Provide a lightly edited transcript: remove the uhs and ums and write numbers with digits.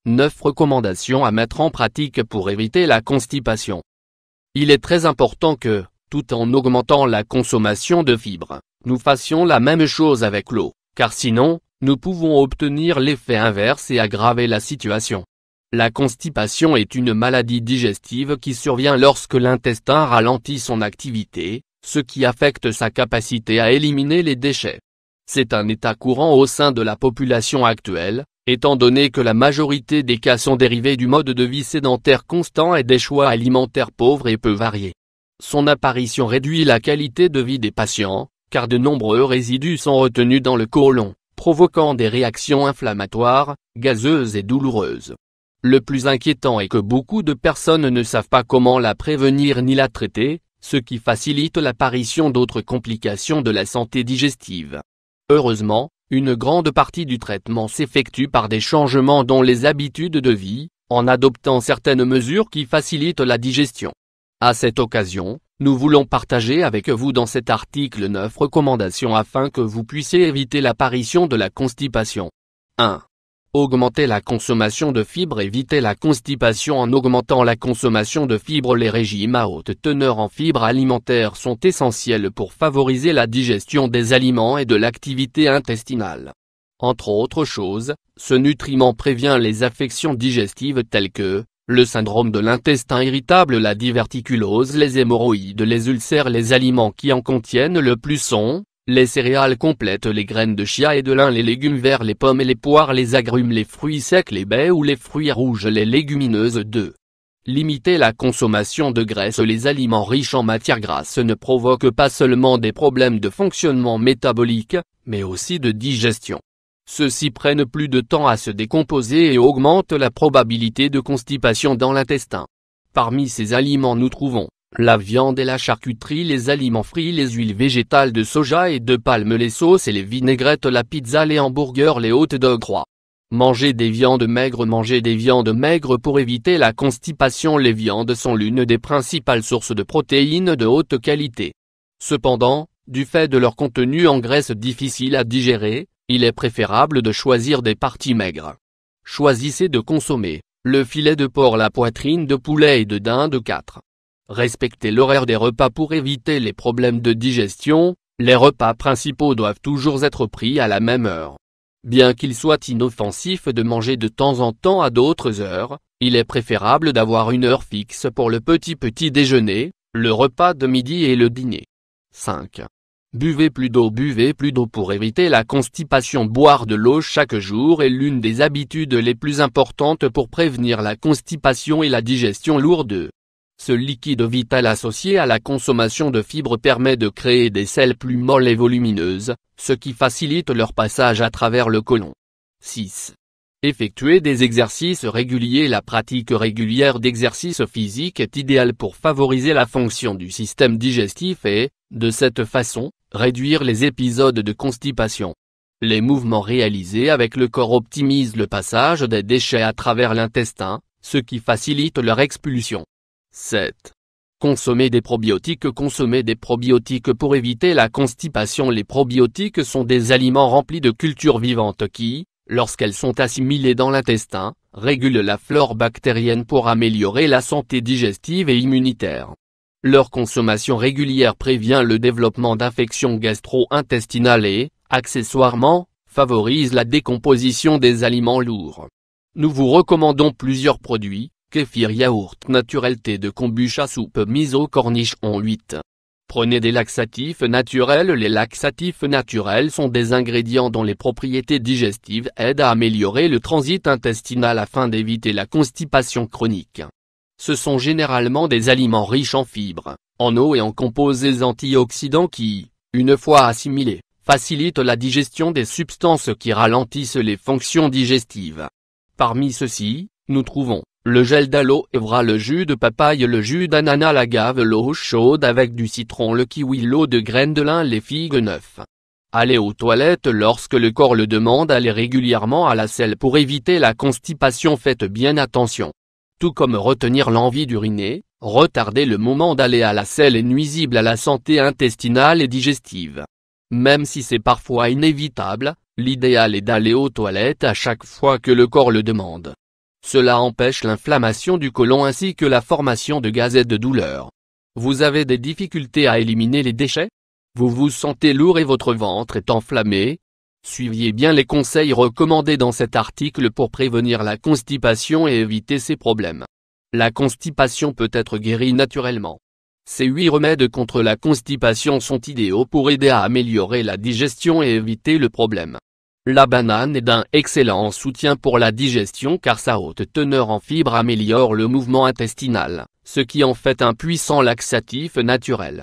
9 recommandations à mettre en pratique pour éviter la constipation. Il est très important que, tout en augmentant la consommation de fibres, nous fassions la même chose avec l'eau, car sinon, nous pouvons obtenir l'effet inverse et aggraver la situation. La constipation est une maladie digestive qui survient lorsque l'intestin ralentit son activité, ce qui affecte sa capacité à éliminer les déchets. C'est un état courant au sein de la population actuelle, étant donné que la majorité des cas sont dérivés du mode de vie sédentaire constant et des choix alimentaires pauvres et peu variés. Son apparition réduit la qualité de vie des patients, car de nombreux résidus sont retenus dans le côlon, provoquant des réactions inflammatoires, gazeuses et douloureuses. Le plus inquiétant est que beaucoup de personnes ne savent pas comment la prévenir ni la traiter, ce qui facilite l'apparition d'autres complications de la santé digestive. Heureusement, une grande partie du traitement s'effectue par des changements dans les habitudes de vie, en adoptant certaines mesures qui facilitent la digestion. À cette occasion, nous voulons partager avec vous dans cet article 9 recommandations afin que vous puissiez éviter l'apparition de la constipation. 1. Augmenter la consommation de fibres. Éviter la constipation en augmentant la consommation de fibres. Les régimes à haute teneur en fibres alimentaires sont essentiels pour favoriser la digestion des aliments et de l'activité intestinale. Entre autres choses, ce nutriment prévient les affections digestives telles que le syndrome de l'intestin irritable, la diverticulose, les hémorroïdes, les ulcères. Les aliments qui en contiennent le plus sont les céréales complètes, les graines de chia et de lin, les légumes verts, les pommes et les poires, les agrumes, les fruits secs, les baies ou les fruits rouges, les légumineuses. 2. Limiter la consommation de graisse. Les aliments riches en matières grasses ne provoquent pas seulement des problèmes de fonctionnement métabolique, mais aussi de digestion. Ceux-ci prennent plus de temps à se décomposer et augmentent la probabilité de constipation dans l'intestin. Parmi ces aliments nous trouvons la viande et la charcuterie, les aliments frits, les huiles végétales de soja et de palme, les sauces et les vinaigrettes, la pizza, les hamburgers, les hot dogs. 3. Manger des viandes maigres. Manger des viandes maigres pour éviter la constipation. Les viandes sont l'une des principales sources de protéines de haute qualité. Cependant, du fait de leur contenu en graisse difficile à digérer, il est préférable de choisir des parties maigres. Choisissez de consommer le filet de porc, la poitrine de poulet et de dinde. 4. Respectez l'horaire des repas pour éviter les problèmes de digestion. Les repas principaux doivent toujours être pris à la même heure. Bien qu'il soit inoffensif de manger de temps en temps à d'autres heures, il est préférable d'avoir une heure fixe pour le petit déjeuner, le repas de midi et le dîner. 5. Buvez plus d'eau. Buvez plus d'eau pour éviter la constipation. Boire de l'eau chaque jour est l'une des habitudes les plus importantes pour prévenir la constipation et la digestion lourde. Ce liquide vital associé à la consommation de fibres permet de créer des selles plus molles et volumineuses, ce qui facilite leur passage à travers le côlon. 6. Effectuer des exercices réguliers. La pratique régulière d'exercices physiques est idéale pour favoriser la fonction du système digestif et, de cette façon, réduire les épisodes de constipation. Les mouvements réalisés avec le corps optimisent le passage des déchets à travers l'intestin, ce qui facilite leur expulsion. 7. Consommer des probiotiques. Consommer des probiotiques pour éviter la constipation. Les probiotiques sont des aliments remplis de cultures vivantes qui, lorsqu'elles sont assimilées dans l'intestin, régulent la flore bactérienne pour améliorer la santé digestive et immunitaire. Leur consommation régulière prévient le développement d'infections gastro-intestinales et, accessoirement, favorise la décomposition des aliments lourds. Nous vous recommandons plusieurs produits: kéfir, yaourt naturel, thé de kombucha, soupe miso, cornichons. 8. Prenez des laxatifs naturels. Les laxatifs naturels sont des ingrédients dont les propriétés digestives aident à améliorer le transit intestinal afin d'éviter la constipation chronique. Ce sont généralement des aliments riches en fibres, en eau et en composés antioxydants qui, une fois assimilés, facilitent la digestion des substances qui ralentissent les fonctions digestives. Parmi ceux-ci, nous trouvons le gel d'aloe vera, le jus de papaye, le jus d'ananas, l'agave, l'eau chaude avec du citron, le kiwi, l'eau de graines de lin, les figues. 9. Allez aux toilettes lorsque le corps le demande. Allez régulièrement à la selle pour éviter la constipation. Faites bien attention. Tout comme retenir l'envie d'uriner, retarder le moment d'aller à la selle est nuisible à la santé intestinale et digestive. Même si c'est parfois inévitable, l'idéal est d'aller aux toilettes à chaque fois que le corps le demande. Cela empêche l'inflammation du côlon ainsi que la formation de gaz et de douleurs. Vous avez des difficultés à éliminer les déchets? Vous vous sentez lourd et votre ventre est enflammé? Suiviez bien les conseils recommandés dans cet article pour prévenir la constipation et éviter ces problèmes. La constipation peut être guérie naturellement. Ces 8 remèdes contre la constipation sont idéaux pour aider à améliorer la digestion et éviter le problème. La banane est d'un excellent soutien pour la digestion car sa haute teneur en fibres améliore le mouvement intestinal, ce qui en fait un puissant laxatif naturel.